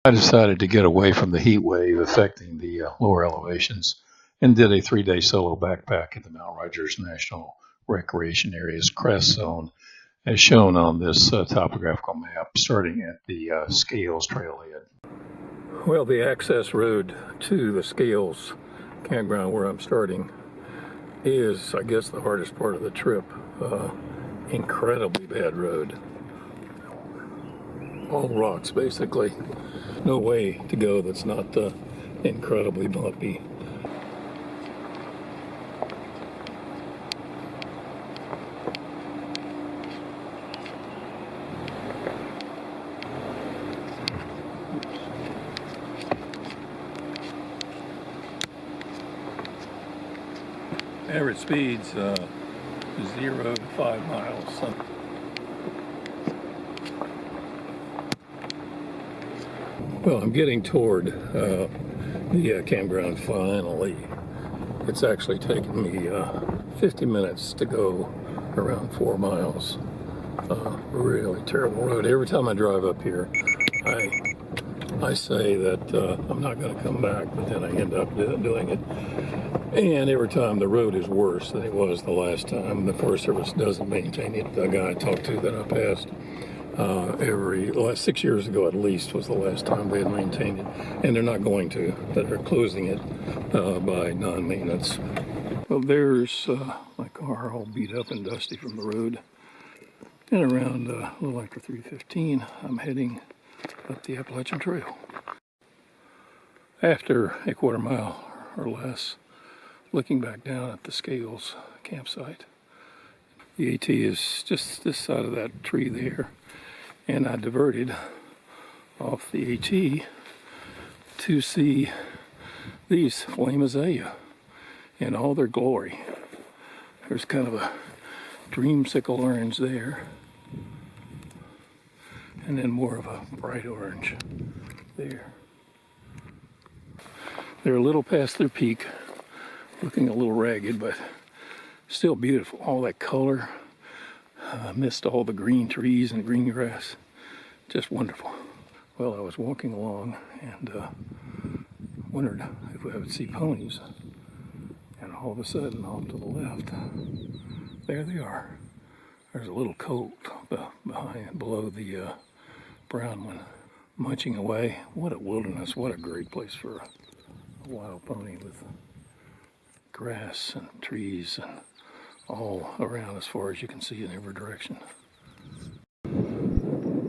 I decided to get away from the heat wave affecting the lower elevations and did a 3-day solo backpack at the Mount Rogers National Recreation Area's Crest Zone, as shown on this topographical map, starting at the Scales Trailhead. Well, the access road to the Scales campground where I'm starting is, I guess, the hardest part of the trip. Incredibly bad road. All rocks, basically. No way to go that's not incredibly bumpy. Average speeds 0 to 5 miles. Well, I'm getting toward the campground finally. It's actually taken me 50 minutes to go around 4 miles. Really terrible road. Every time I drive up here, I say that I'm not going to come back, but then I end up doing it. And every time the road is worse than it was the last time. The Forest Service doesn't maintain it. The guy I talked to that I passed last 6 years ago at least was the last time they had maintained it. And they're not going to. They're closing it by non-maintenance. Well, there's my car all beat up and dusty from the road. And around a little after 3:15, I'm heading up the Appalachian Trail. After a quarter mile or less, looking back down at the Scales campsite, the AT is just this side of that tree there, and I diverted off the AT to see these flame azalea in all their glory. There's kind of a dreamsicle orange there, and then more of a bright orange there. They're a little past their peak, looking a little ragged, but still beautiful. All that color, missed all the green trees and green grass. Just wonderful. Well, I was walking along and wondered if I would see ponies. And all of a sudden, off to the left, there they are. There's a little colt below the brown one, munching away. What a wilderness, what a great place for a wild pony with grass and trees and all around as far as you can see in every direction.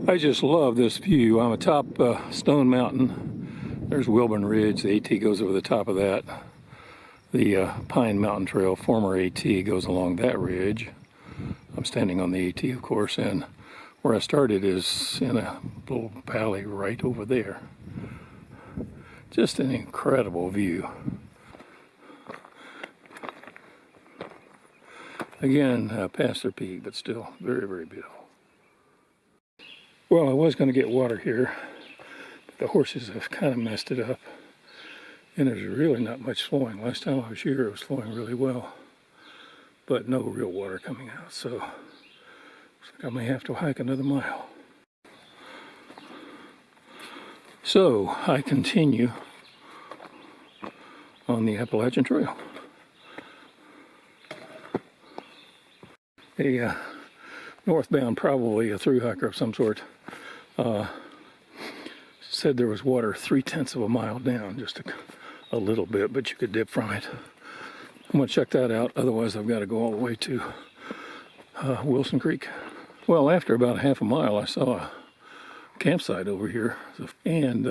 I just love this view. I'm atop Stone Mountain. There's Wilburn Ridge. The AT goes over the top of that. The Pine Mountain Trail, former AT, goes along that ridge. I'm standing on the AT, of course, and where I started is in a little valley right over there. Just an incredible view. Again, past their peak, but still very, very beautiful. Well, I was going to get water here, but the horses have kind of messed it up. And there's really not much flowing. Last time I was here, it was flowing really well, but no real water coming out. So looks like I may have to hike another mile. So I continue on the Appalachian Trail. A northbound, probably a through hiker of some sort, said there was water 3/10 of a mile down, just a little bit, but you could dip from it. I'm going to check that out. Otherwise, I've got to go all the way to Wilson Creek. Well, after about a half a mile, I saw a campsite over here, and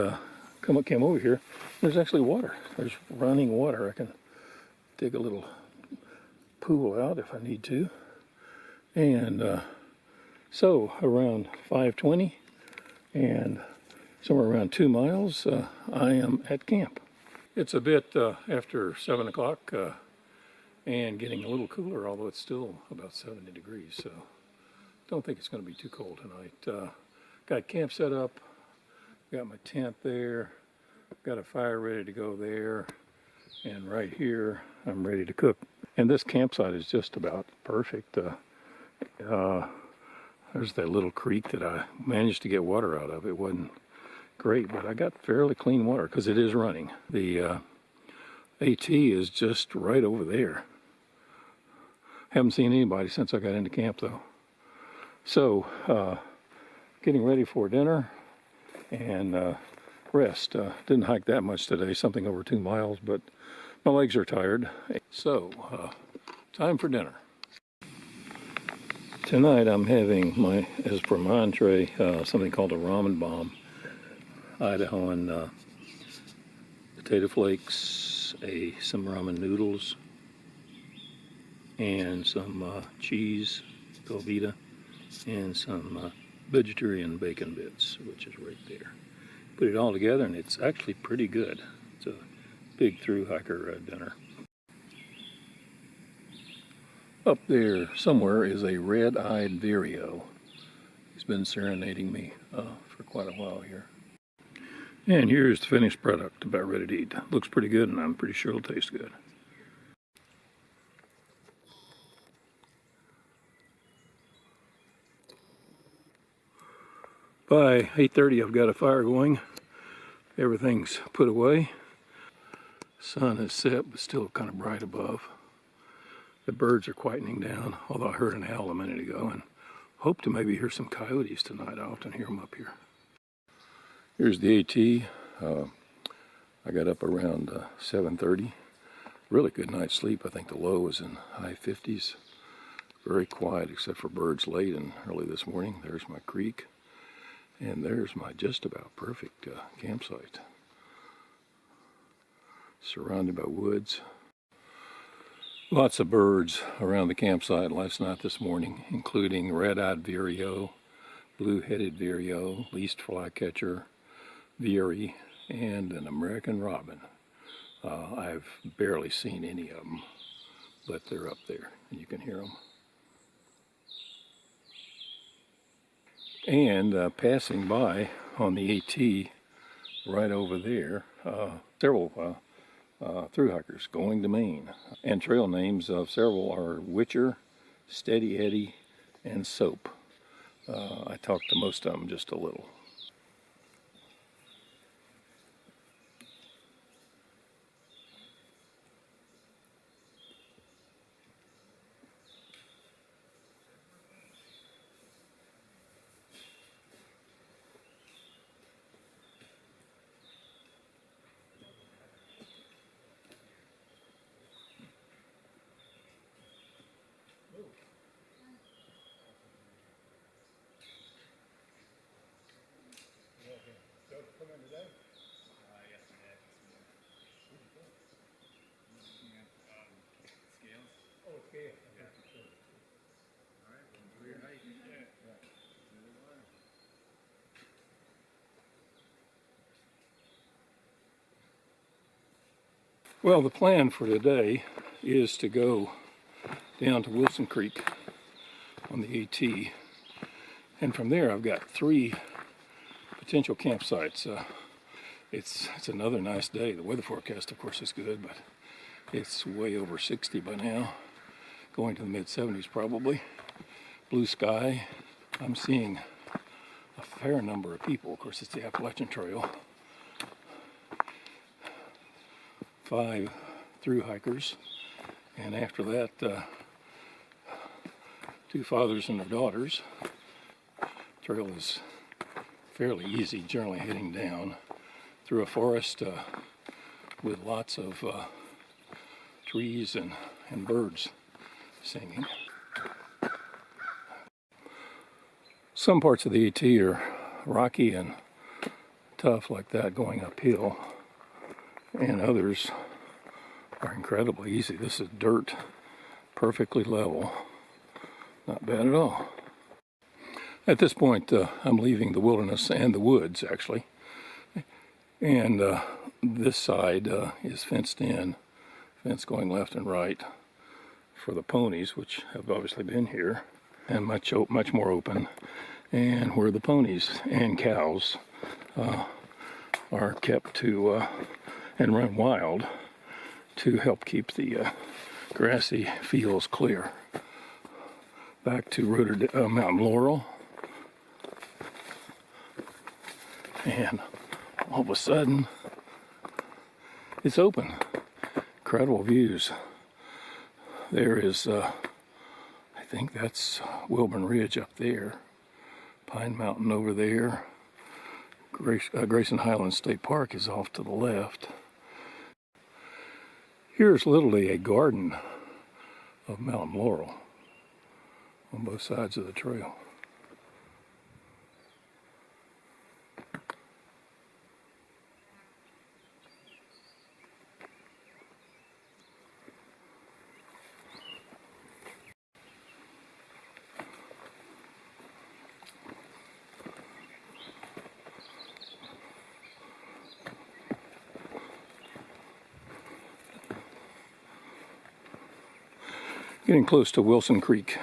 came over here. There's actually water. There's running water. I can dig a little pool out if I need to. And so around 5:20 and somewhere around 2 miles, I am at camp. It's a bit after 7 o'clock and getting a little cooler, although it's still about 70 degrees. So don't think it's going to be too cold tonight. Got camp set up, got my tent there, got a fire ready to go there, and right here I'm ready to cook. And this campsite is just about perfect. There's that little creek that I managed to get water out of. It wasn't great, but I got fairly clean water because it is running. The AT is just right over there. Haven't seen anybody since I got into camp though. So, getting ready for dinner and rest. Didn't hike that much today, something over 2 miles, but my legs are tired. So, time for dinner. Tonight I'm having as for my entree, something called a ramen bomb. Idahoan potato flakes, some ramen noodles, and some cheese, Velveeta, and some vegetarian bacon bits, which is right there. Put it all together and it's actually pretty good. It's a big through hiker dinner. Up there somewhere is a red-eyed vireo. He's been serenading me for quite a while here. And here's the finished product, about ready to eat. Looks pretty good and I'm pretty sure it'll taste good. By 8:30 I've got a fire going. Everything's put away. Sun has set but still kind of bright above. The birds are quietening down, although I heard an owl a minute ago, and hope to maybe hear some coyotes tonight. I often hear them up here. Here's the AT. I got up around 7:30. Really good night's sleep. I think the low was in high 50s. Very quiet except for birds late and early this morning. There's my creek, and there's my just about perfect campsite. Surrounded by woods. Lots of birds around the campsite last night, this morning, including red-eyed vireo, blue-headed vireo, least flycatcher, veery, and an American robin. I've barely seen any of them, but they're up there, and you can hear them. And passing by on the AT, right over there, several through hikers going to Maine. And trail names of several are Witcher, Steady Eddie, and Soap. I talked to most of them just a little. Well, the plan for today is to go down to Wilson Creek on the AT, and from there I've got 3 potential campsites. It's another nice day. The weather forecast, of course, is good, but it's way over 60 by now, going to the mid-70s probably. Blue sky. I'm seeing a fair number of people. Of course, it's the Appalachian Trail. 5 through hikers, and after that 2 fathers and their daughters. Trail is fairly easy, generally heading down through a forest with lots of trees and birds singing. Some parts of the AT are rocky and tough like that going uphill, and others are incredibly easy. This is dirt, perfectly level. Not bad at all. At this point, I'm leaving the wilderness and the woods, actually. And this side is fenced in, fence going left and right for the ponies, which have obviously been here, and much more open. And where the ponies and cows are kept to and run wild to help keep the grassy fields clear. Back to Mount Laurel, and all of a sudden, it's open. Incredible views. There is, I think that's Wilburn Ridge up there. Pine Mountain over there. Grayson Highlands State Park is off to the left. Here's literally a garden of mountain laurel on both sides of the trail. Getting close to Wilson Creek.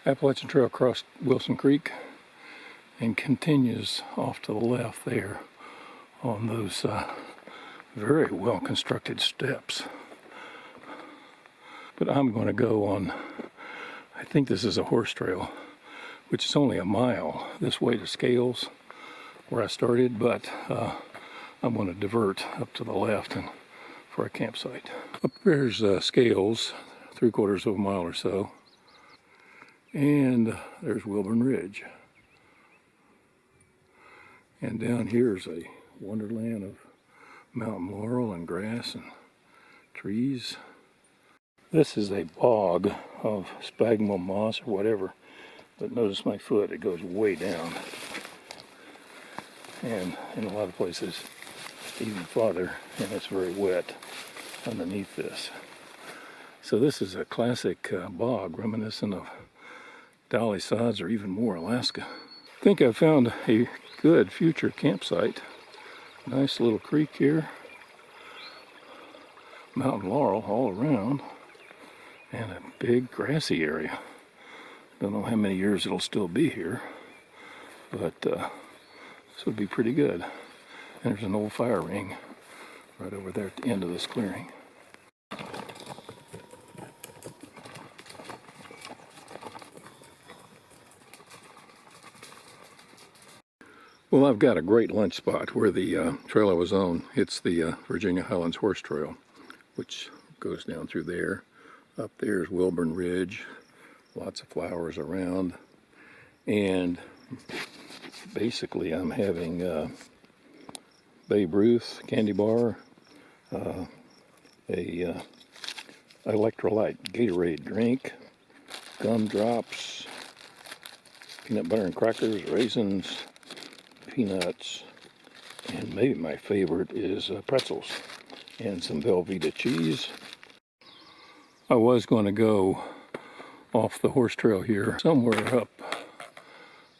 Appalachian Trail crossed Wilson Creek and continues off to the left there on those very well constructed steps. But I'm going to go on, I think this is a horse trail, which is only a mile this way to Scales, where I started, but I'm going to divert up to the left and for a campsite. Up there's Scales, 3/4 of a mile or so, and there's Wilburn Ridge. And down here is a wonderland of mountain laurel and grass and trees. This is a bog of sphagnum moss or whatever. But notice my foot, it goes way down. And in a lot of places, even farther, and it's very wet underneath this. So this is a classic bog, reminiscent of Dolly Sods or even more Alaska. I think I found a good future campsite. Nice little creek here. Mountain laurel all around. And a big grassy area. Don't know how many years it'll still be here, but this would be pretty good. And there's an old fire ring right over there at the end of this clearing. Well, I've got a great lunch spot where the trail I was on. It's the Virginia Highlands Horse Trail, which goes down through there. Up there is Wilburn Ridge. Lots of flowers around, and basically I'm having Babe Ruth candy bar, a electrolyte Gatorade drink, gumdrops, peanut butter and crackers, raisins, peanuts, and maybe my favorite is pretzels and some Velveeta cheese. I was going to go off the horse trail here, somewhere up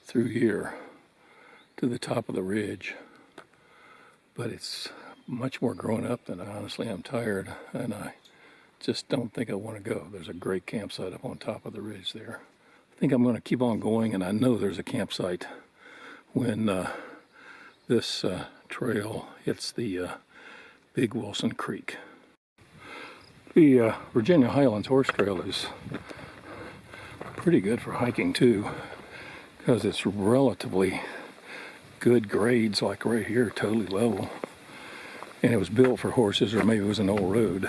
through here to the top of the ridge. But it's much more grown up than honestly I'm tired, and I just don't think I want to go. There's a great campsite up on top of the ridge there. I think I'm going to keep on going, and I know there's a campsite when this trail hits the Big Wilson Creek. The Virginia Highlands Horse Trail is pretty good for hiking too, because it's relatively good grades, like right here, totally level. And it was built for horses, or maybe it was an old road.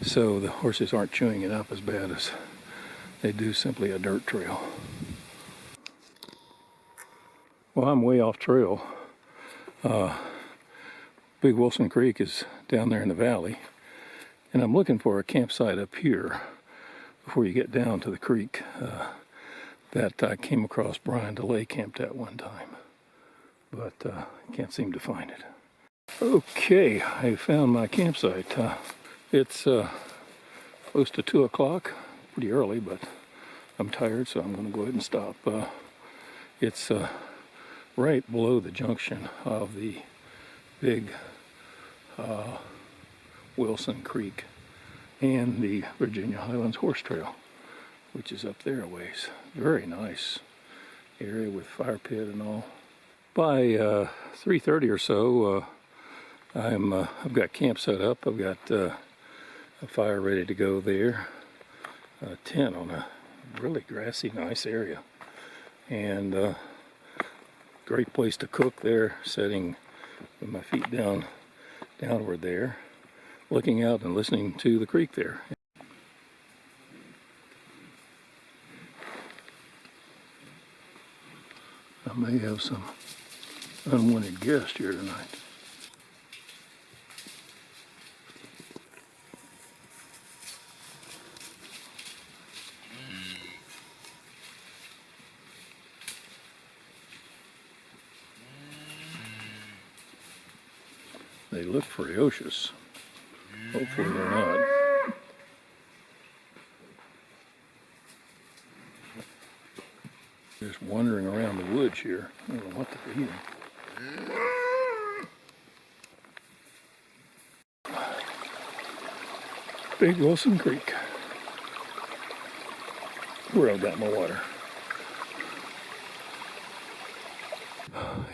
So the horses aren't chewing it up as bad as they do simply a dirt trail. Well, I'm way off trail. Big Wilson Creek is down there in the valley. And I'm looking for a campsite up here before you get down to the creek that I came across Brian DeLay camped at one time. But can't seem to find it. Okay, I found my campsite. It's close to 2 o'clock, pretty early, but I'm tired, so I'm going to go ahead and stop. It's right below the junction of the Big Wilson Creek and the Virginia Highlands Horse Trail, which is up there a ways. Very nice area with fire pit and all. By 3:30 or so, I've got camp set up. I've got a fire ready to go there. A tent on a really grassy, nice area. And great place to cook there, sitting with my feet downward there, looking out and listening to the creek there. I may have some unwanted guests here tonight. They look ferocious. Hopefully they're not. Just wandering around the woods here. I don't know what they're eating. Big Wilson Creek, where I've got my water.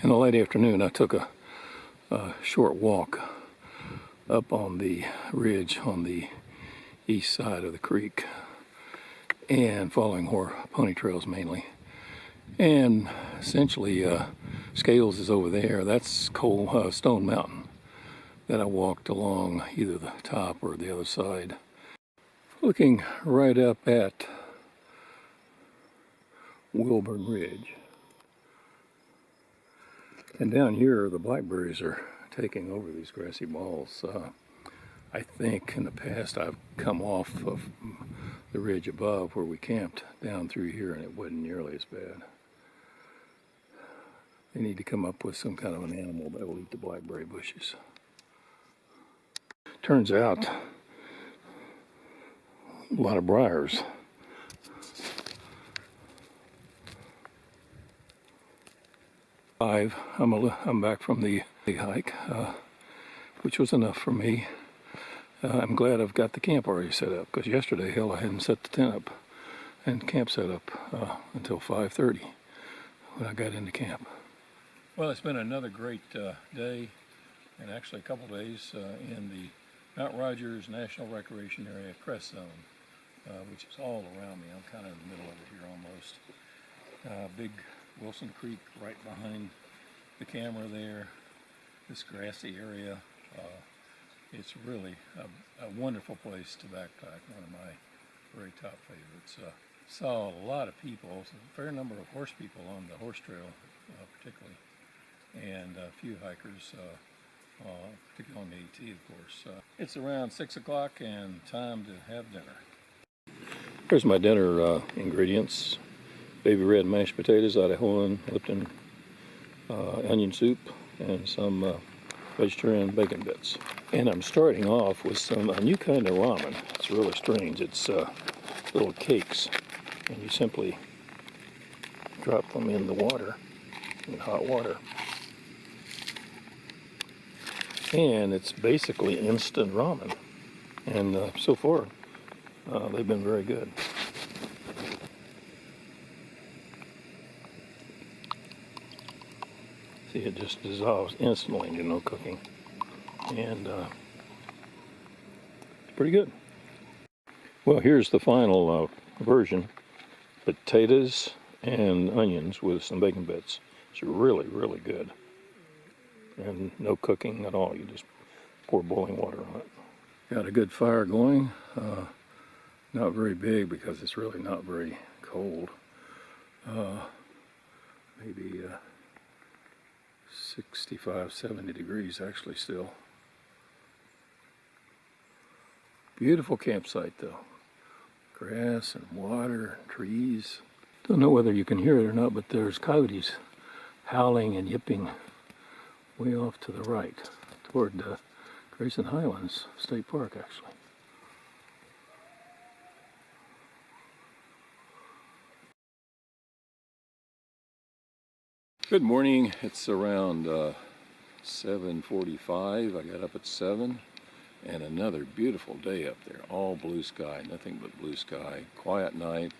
In the late afternoon, I took a short walk up on the ridge on the east side of the creek, and following pony trails mainly. And essentially, Scales is over there. That's Stone Mountain that I walked along either the top or the other side. Looking right up at Wilburn Ridge. And down here, the blackberries are taking over these grassy balls. I think in the past I've come off of the ridge above where we camped down through here, and it wasn't nearly as bad. They need to come up with some kind of an animal that will eat the blackberry bushes. Turns out, a lot of briars. I'm back from the hike, which was enough for me. I'm glad I've got the camp already set up, because yesterday, hell, I hadn't set the tent up and camp set up until 5:30 when I got into camp. Well, it's been another great day, and actually a couple days in the Mount Rogers National Recreation Area Crest Zone, which is all around me. I'm kind of in the middle of it here almost. Big Wilson Creek right behind the camera there, this grassy area. It's really a wonderful place to backpack, one of my very top favorites. Saw a lot of people, a fair number of horse people on the horse trail particularly, and a few hikers, particularly on the AT, of course. It's around 6 o'clock and time to have dinner. Here's my dinner ingredients. Baby red mashed potatoes out of Hohen, Lipton, onion soup, and some vegetarian bacon bits. And I'm starting off with a new kind of ramen. It's really strange. It's little cakes, and you simply drop them in the water, in hot water. And it's basically instant ramen. And so far, they've been very good. See, it just dissolves instantly into no cooking. And it's pretty good. Well, here's the final version. Potatoes and onions with some bacon bits. It's really, really good. And no cooking at all. You just pour boiling water on it. Got a good fire going. Not very big because it's really not very cold. Maybe 65, 70 degrees actually still. Beautiful campsite though. Grass and water and trees. Don't know whether you can hear it or not, but there's coyotes howling and yipping way off to the right toward Grayson Highlands State Park actually. Good morning. It's around 7:45. I got up at 7, and another beautiful day up there. All blue sky, nothing but blue sky. Quiet night.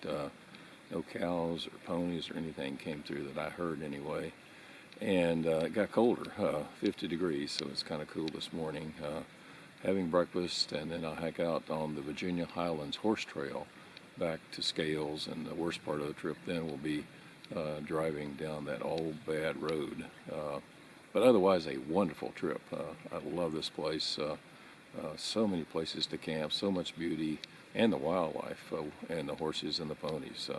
No cows or ponies or anything came through that I heard anyway. And it got colder, 50 degrees, so it's kind of cool this morning. having breakfast, and then I'll hike out on the Virginia Highlands Horse Trail back to Scales, and the worst part of the trip then will be driving down that old bad road. But otherwise a wonderful trip. I love this place. So many places to camp, so much beauty, and the wildlife, and the horses and the ponies.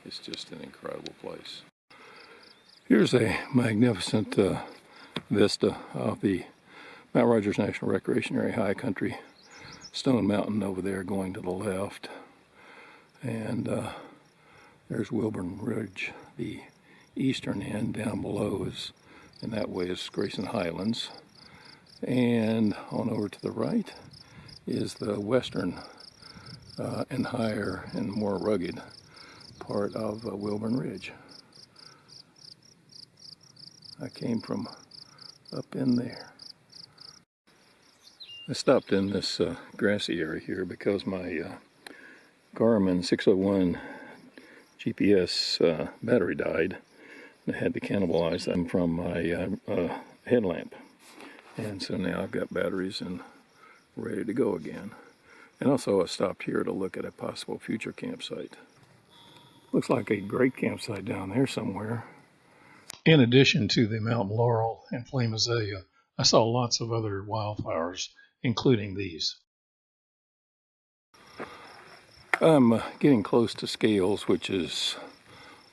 It's just an incredible place. Here's a magnificent vista of the Mount Rogers National Recreation Area high country. Stone Mountain over there going to the left. And there's Wilburn Ridge, the eastern end. Down below is, and that way is Grayson Highlands. And on over to the right is the western and higher and more rugged part of Wilburn Ridge. I came from up in there. I stopped in this grassy area here because my Garmin 601 GPS battery died. I had to cannibalize them from my headlamp. And so now I've got batteries and ready to go again. And also I stopped here to look at a possible future campsite. Looks like a great campsite down there somewhere. In addition to the mountain laurel and flame azalea, I saw lots of other wildflowers, including these. I'm getting close to Scales, which is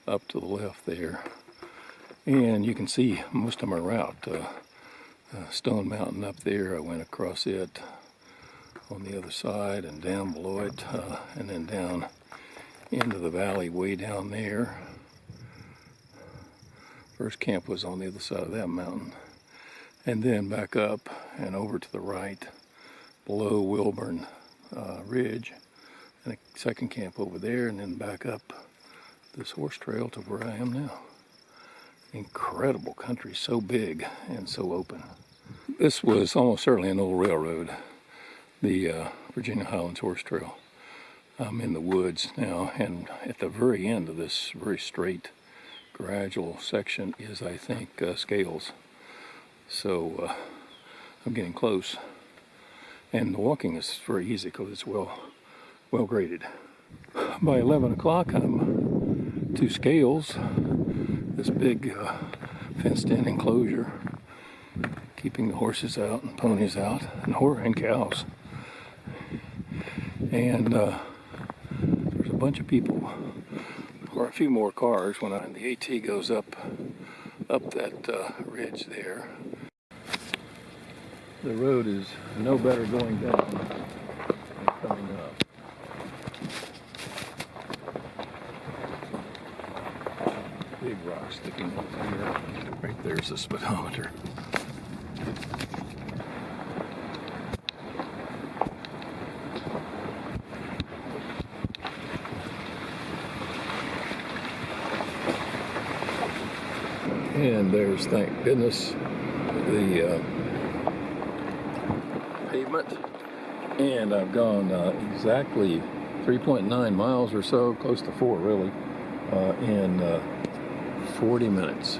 up to the left there. And you can see most of my route. Stone Mountain up there, I went across it on the other side and down below it, and then down into the valley way down there. First camp was on the other side of that mountain. And then back up and over to the right below Wilburn Ridge, and a second camp over there, and then back up this horse trail to where I am now. Incredible country, so big and so open. This was almost certainly an old railroad, the Virginia Highlands Horse Trail. I'm in the woods now, and at the very end of this very straight, gradual section is, I think, Scales. So I'm getting close, and the walking is very easy because it's well graded. By 11 o'clock, I'm to Scales, this big fenced-in enclosure, keeping the horses out and ponies out, and cows. And there's a bunch of people, or a few more cars when the AT goes up that ridge there. The road is no better going down than coming up. Big rock sticking up here. Right there's the speedometer. And there's, thank goodness, the pavement. And I've gone exactly 3.9 miles or so, close to 4 really, in 40 minutes.